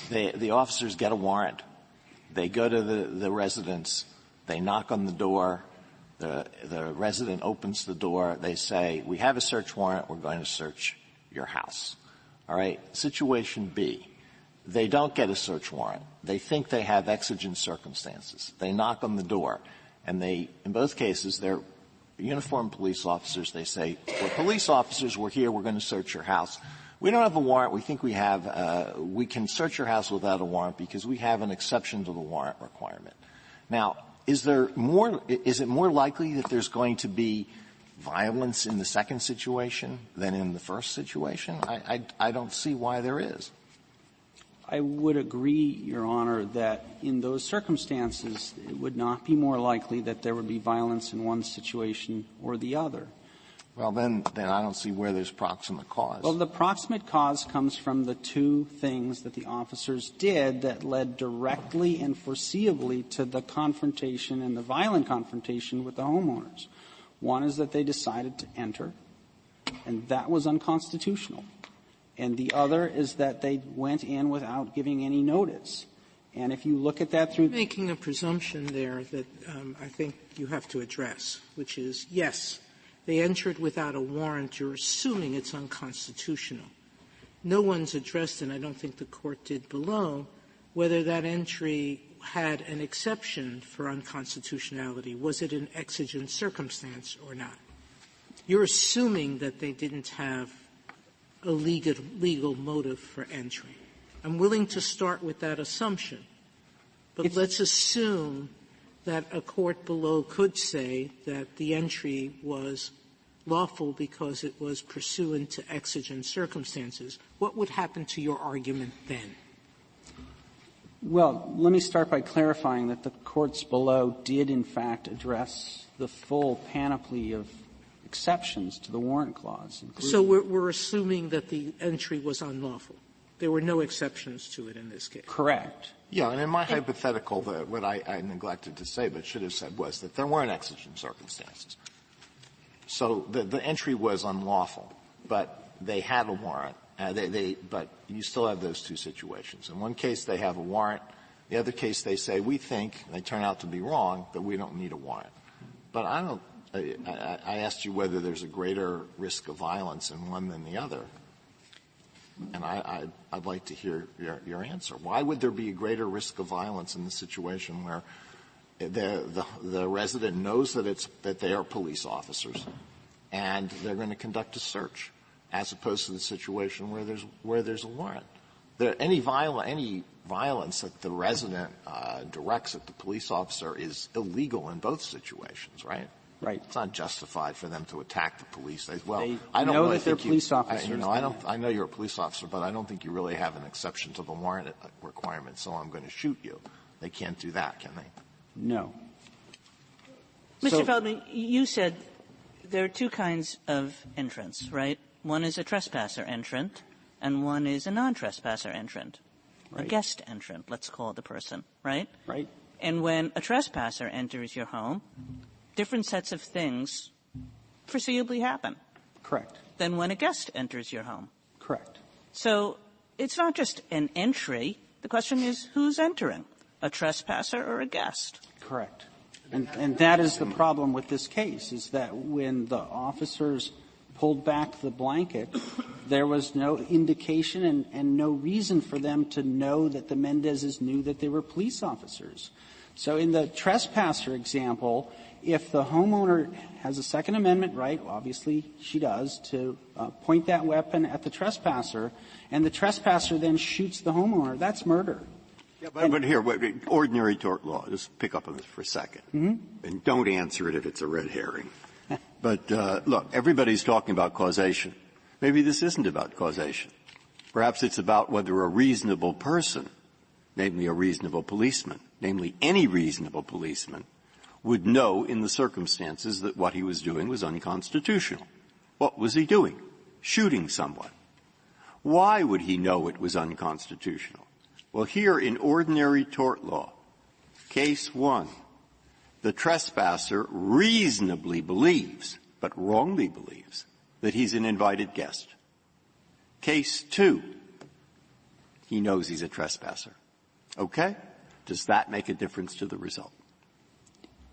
the officers get a warrant. They go to the residence. They knock on the door. The resident opens the door. They say, we have a search warrant. We're going to search your house. All right? Situation B, they don't get a search warrant. They think they have exigent circumstances. They knock on the door. And they, in both cases, they're uniformed police officers. They say, we're police officers. We're here. We're going to search your house. We don't have a warrant. We think we can search your house without a warrant because we have an exception to the warrant requirement. Now, is it more likely that there's going to be violence in the second situation than in the first situation? I don't see why there is. I would agree, Your Honor, that in those circumstances, it would not be more likely that there would be violence in one situation or the other. Well, then I don't see where there's proximate cause. Well, the proximate cause comes from the two things that the officers did that led directly and foreseeably to the confrontation and the violent confrontation with the homeowners. One is that they decided to enter, and that was unconstitutional. And the other is that they went in without giving any notice. And if you look at that through — making a presumption there that I think you have to address, which is, yes, they entered without a warrant, you're assuming it's unconstitutional. No one's addressed, and I don't think the Court did below, whether that entry had an exception for unconstitutionality. Was it an exigent circumstance or not? You're assuming that they didn't have a legal motive for entry. I'm willing to start with that assumption, but let's assume that a court below could say that the entry was lawful because it was pursuant to exigent circumstances. What would happen to your argument then? Well, let me start by clarifying that the courts below did, in fact, address the full panoply of exceptions to the warrant clause. So we're assuming that the entry was unlawful. There were no exceptions to it in this case. Correct. Yeah, and in my hypothetical, what I neglected to say but should have said was that there weren't exigent circumstances. So the entry was unlawful, but they had a warrant. But you still have those two situations. In one case, they have a warrant. The other case, they say, we think, and they turn out to be wrong, that we don't need a warrant. But I asked you whether there's a greater risk of violence in one than the other. And I'd like to hear your answer. Why would there be a greater risk of violence in the situation where the resident knows that they are police officers and they're going to conduct a search, as opposed to the situation where there's a warrant? Any violence that the resident directs at the police officer is illegal in both situations, right? Right. It's not justified for them to attack the police. I don't know that they're police officers. I know you're a police officer, but I don't think you really have an exception to the warrant requirement, so I'm going to shoot you. They can't do that, can they? No. Mr. Feldman, you said there are two kinds of entrance, right? One is a trespasser entrant, and one is a non-trespasser entrant. Right. A guest entrant, let's call the person, right? Right. And when a trespasser enters your home, different sets of things foreseeably happen. Correct. Than when a guest enters your home. Correct. So it's not just an entry. The question is who's entering, a trespasser or a guest? Correct. And that is the problem with this case, is that when the officers pulled back the blanket, there was no indication and no reason for them to know that the Mendezes knew that they were police officers. So in the trespasser example, if the homeowner has a Second Amendment right, obviously she does, to point that weapon at the trespasser, and the trespasser then shoots the homeowner, that's murder. Yeah, but here, ordinary tort law, just pick up on this for a second. Mm-hmm. And don't answer it if it's a red herring. But, look, everybody's talking about causation. Maybe this isn't about causation. Perhaps it's about whether a reasonable person, namely a reasonable policeman, namely any reasonable policeman, would know in the circumstances that what he was doing was unconstitutional. What was he doing? Shooting someone. Why would he know it was unconstitutional? Well, here in ordinary tort law, case 1, the trespasser reasonably believes, but wrongly believes, that he's an invited guest. Case 2, he knows he's a trespasser. Okay? Does that make a difference to the result?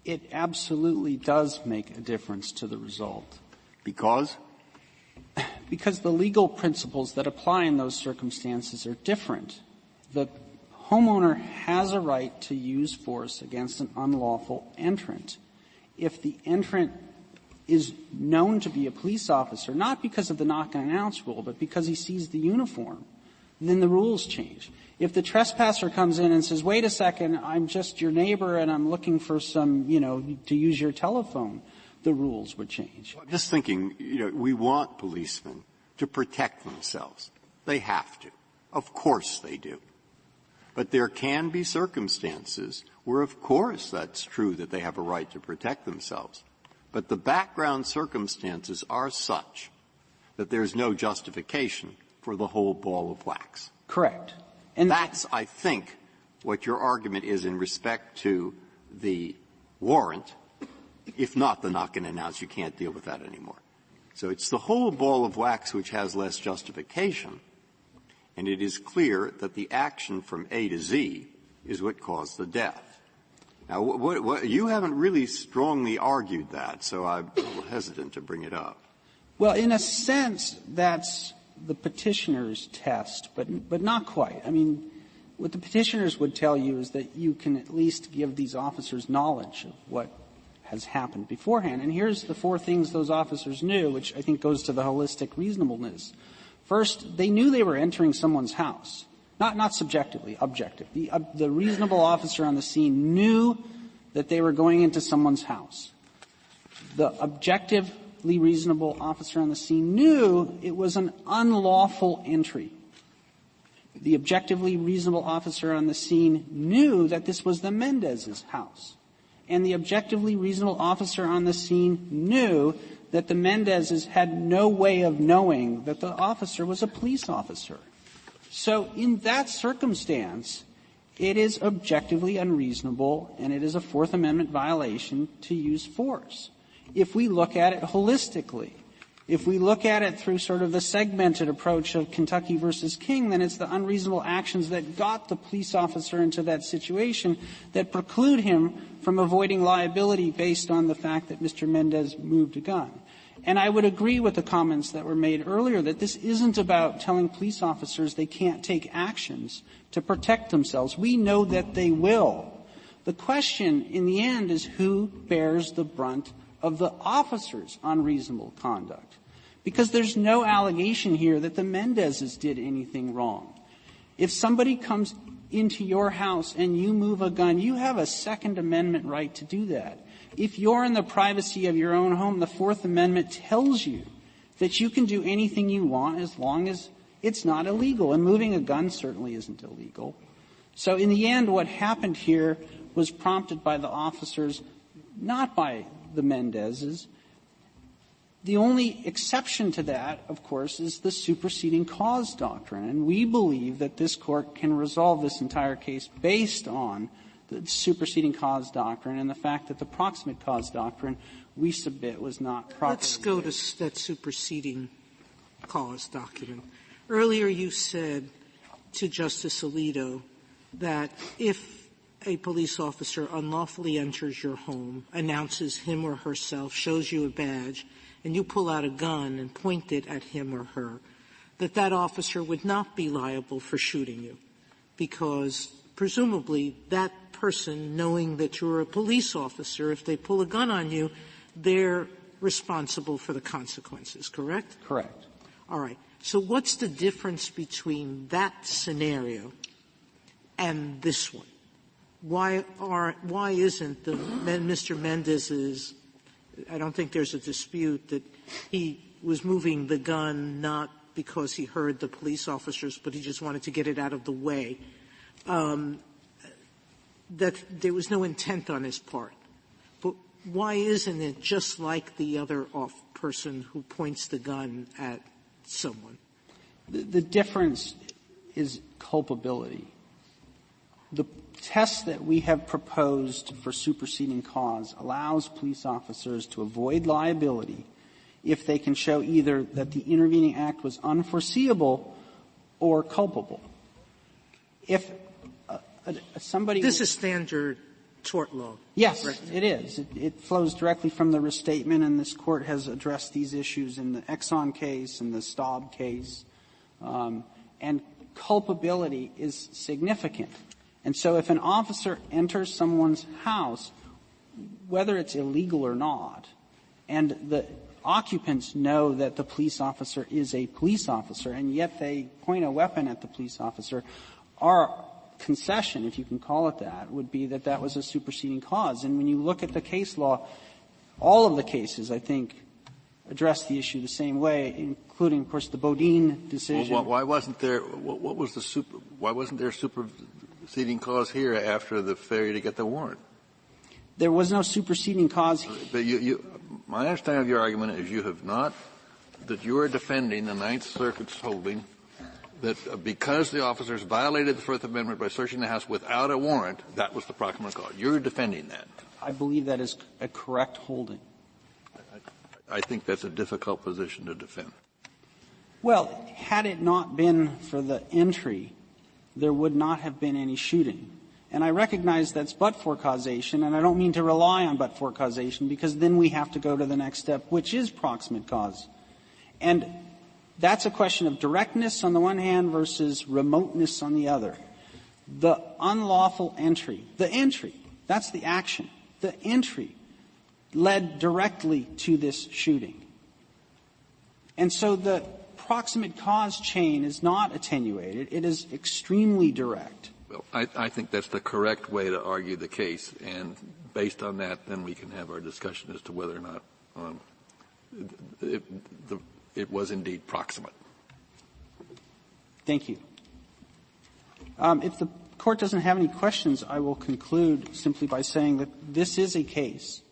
It absolutely does make a difference to the result. Because? Because the legal principles that apply in those circumstances are different. The homeowner has a right to use force against an unlawful entrant. If the entrant is known to be a police officer, not because of the knock-and-announce rule, but because he sees the uniform, then the rules change. If the trespasser comes in and says, wait a second, I'm just your neighbor and I'm looking for some, to use your telephone, the rules would change. I'm just thinking, we want policemen to protect themselves. They have to. Of course they do. But there can be circumstances where, of course, that's true that they have a right to protect themselves. But the background circumstances are such that there's no justification for the whole ball of wax. Correct. And that's, I think, what your argument is in respect to the warrant. If not the knock-and-announce, you can't deal with that anymore. So it's the whole ball of wax which has less justification. And it is clear that the action from A to Z is what caused the death. Now, what you haven't really strongly argued that, so I'm a little hesitant to bring it up. Well, in a sense, that's the petitioner's test, but not quite. I mean, what the petitioners would tell you is that you can at least give these officers knowledge of what has happened beforehand. And here's the four things those officers knew, which I think goes to the holistic reasonableness. First, they knew they were entering someone's house. Not subjectively, objective. The reasonable officer on the scene knew that they were going into someone's house. The objectively reasonable officer on the scene knew it was an unlawful entry. The objectively reasonable officer on the scene knew that this was the Mendez's house. And the objectively reasonable officer on the scene knew that the Mendez's had no way of knowing that the officer was a police officer. So in that circumstance, it is objectively unreasonable and it is a Fourth Amendment violation to use force. If we look at it holistically, if we look at it through sort of the segmented approach of Kentucky versus King, then it's the unreasonable actions that got the police officer into that situation that preclude him from avoiding liability based on the fact that Mr. Mendez moved a gun. And I would agree with the comments that were made earlier that this isn't about telling police officers they can't take actions to protect themselves. We know that they will. The question in the end is who bears the brunt of the officer's unreasonable conduct. Because there's no allegation here that the Mendez's did anything wrong. If somebody comes into your house and you move a gun, you have a Second Amendment right to do that. If you're in the privacy of your own home, the Fourth Amendment tells you that you can do anything you want as long as it's not illegal. And moving a gun certainly isn't illegal. So in the end, what happened here was prompted by the officers, not by the Mendez's. The only exception to that, of course, is the superseding cause doctrine. And we believe that this Court can resolve this entire case based on the superseding cause doctrine and the fact that the proximate cause doctrine we submit was not properly. Let's go to that superseding cause document. Earlier you said to Justice Alito that if a police officer unlawfully enters your home, announces him or herself, shows you a badge, and you pull out a gun and point it at him or her, that officer would not be liable for shooting you because presumably that person, knowing that you're a police officer, if they pull a gun on you, they're responsible for the consequences, correct? Correct. All right. So what's the difference between that scenario and this one? Why isn't Mr. Mendez's, I don't think there's a dispute that he was moving the gun not because he heard the police officers, but he just wanted to get it out of the way, that there was no intent on his part. But why isn't it just like the other person who points the gun at someone? The difference is culpability. The test that we have proposed for superseding cause allows police officers to avoid liability if they can show either that the intervening act was unforeseeable or culpable. If somebody... This is standard tort law. Yes, correct? It is. It flows directly from the restatement, and this Court has addressed these issues in the Exxon case and the Staub case. And culpability is significant. And so if an officer enters someone's house, whether it's illegal or not, and the occupants know that the police officer is a police officer, and yet they point a weapon at the police officer, our concession, if you can call it that, would be that that was a superseding cause. And when you look at the case law, all of the cases, I think, address the issue the same way, including, of course, the Bodine decision. Well, why wasn't there superseding cause here after the failure to get the warrant? There was no superseding cause. But my understanding of your argument is that you are defending the Ninth Circuit's holding that because the officers violated the Fourth Amendment by searching the house without a warrant, that was the proximate cause. You're defending that. I believe that is a correct holding. I think that's a difficult position to defend. Well, had it not been for the entry, there would not have been any shooting. And I recognize that's but-for causation, and I don't mean to rely on but-for causation, because then we have to go to the next step, which is proximate cause. And that's a question of directness on the one hand versus remoteness on the other. The unlawful entry, that's the action. The entry led directly to this shooting. And so the proximate cause chain is not attenuated. It is extremely direct. Well, I think that's the correct way to argue the case, and based on that, then we can have our discussion as to whether or not it was indeed proximate. Thank you. If the Court doesn't have any questions, I will conclude simply by saying that this is a case,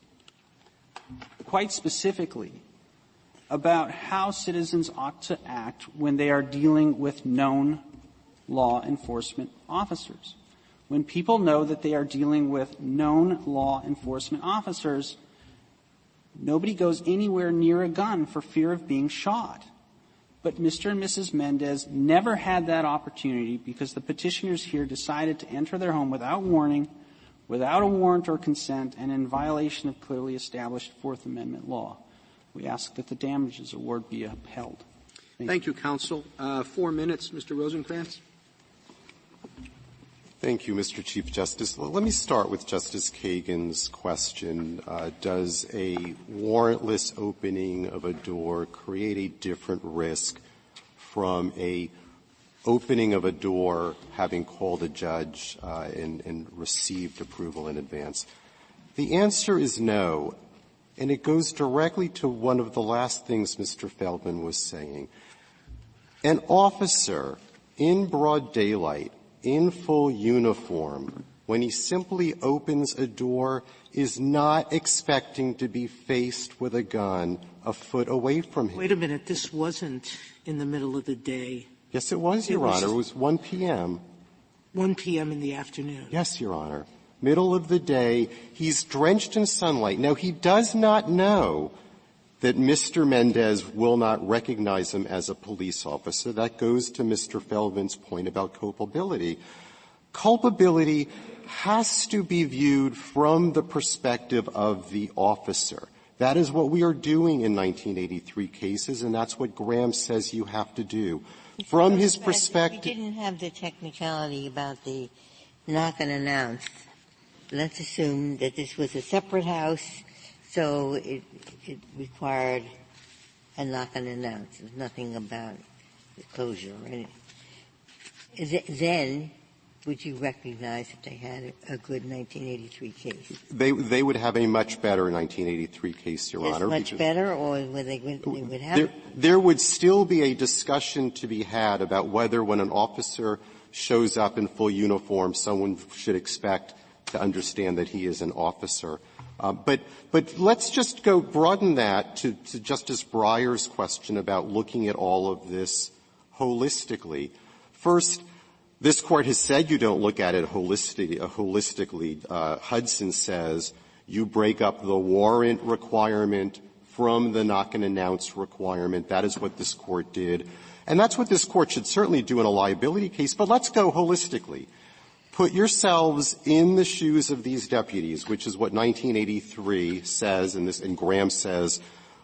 quite specifically, about how citizens ought to act when they are dealing with known law enforcement officers. When people know that they are dealing with known law enforcement officers, nobody goes anywhere near a gun for fear of being shot. But Mr. and Mrs. Mendez never had that opportunity because the petitioners here decided to enter their home without warning, without a warrant or consent, and in violation of clearly established Fourth Amendment law. We ask that the damages award be upheld. Thank you, counsel. 4 minutes, Mr. Rosenkranz. Thank you, Mr. Chief Justice. Well, let me start with Justice Kagan's question. Does a warrantless opening of a door create a different risk from a opening of a door having called a judge and received approval in advance? The answer is no, and it goes directly to one of the last things Mr. Feldman was saying. An officer in broad daylight, in full uniform, when he simply opens a door, is not expecting to be faced with a gun a foot away from him. Wait a minute. This wasn't in the middle of the day. Yes, it was, Your Honor. It was 1 p.m. 1 p.m. in the afternoon. Yes, Your Honor. Middle of the day. He's drenched in sunlight. Now, he does not know that Mr. Mendez will not recognize him as a police officer. That goes to Mr. Feldman's point about culpability. Culpability has to be viewed from the perspective of the officer. That is what we are doing in 1983 cases, and that's what Graham says you have to do. From his perspective — We didn't have the technicality about the knock and announce. Let's assume that this was a separate house, so it required a knock and announce. There's nothing about the closure or anything. Then, would you recognize that they had a good 1983 case? They would have a much better 1983 case, Your Honor. Much better, or would they would have? There would still be a discussion to be had about whether when an officer shows up in full uniform, someone should expect to understand that he is an officer. But let's just broaden that to Justice Breyer's question about looking at all of this holistically. First, this Court has said you don't look at it holistically. Hudson says you break up the warrant requirement from the knock and announce requirement. That is what this Court did. And that's what this Court should certainly do in a liability case. But let's go holistically. Put yourselves in the shoes of these deputies, which is what 1983 says and Graham says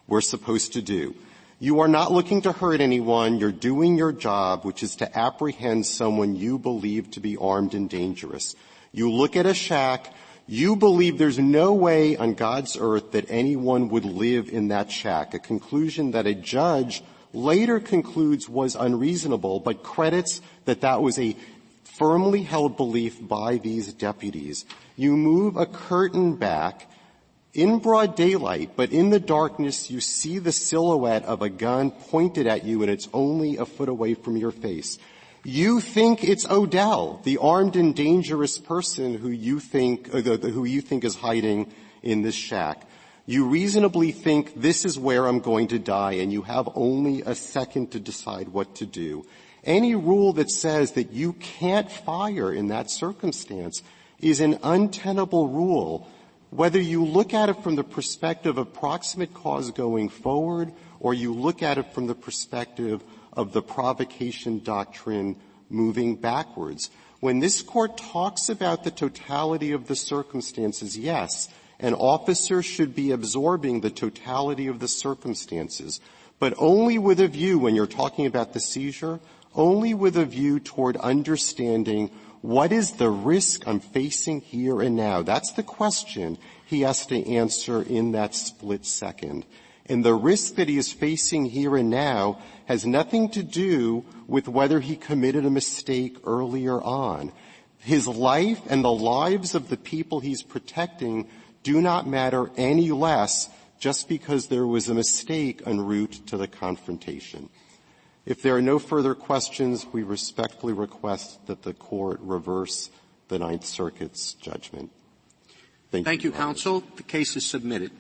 we're supposed to do. You are not looking to hurt anyone. You're doing your job, which is to apprehend someone you believe to be armed and dangerous. You look at a shack. You believe there's no way on God's earth that anyone would live in that shack, a conclusion that a judge later concludes was unreasonable, but credits that was a firmly held belief by these deputies. You move a curtain back in broad daylight, but in the darkness you see the silhouette of a gun pointed at you and it's only a foot away from your face. You think it's O'Dell, the armed and dangerous person who you think is hiding in this shack. You reasonably think this is where I'm going to die, and you have only a second to decide what to do. Any rule that says that you can't fire in that circumstance is an untenable rule, whether you look at it from the perspective of proximate cause going forward or you look at it from the perspective of the provocation doctrine moving backwards. When this Court talks about the totality of the circumstances, yes, an officer should be absorbing the totality of the circumstances, but only with a view, when you're talking about the seizure, only with a view toward understanding what is the risk I'm facing here and now. That's the question he has to answer in that split second. And the risk that he is facing here and now has nothing to do with whether he committed a mistake earlier on. His life and the lives of the people he's protecting do not matter any less just because there was a mistake en route to the confrontation. If there are no further questions, we respectfully request that the Court reverse the Ninth Circuit's judgment. Thank you, counsel. The case is submitted.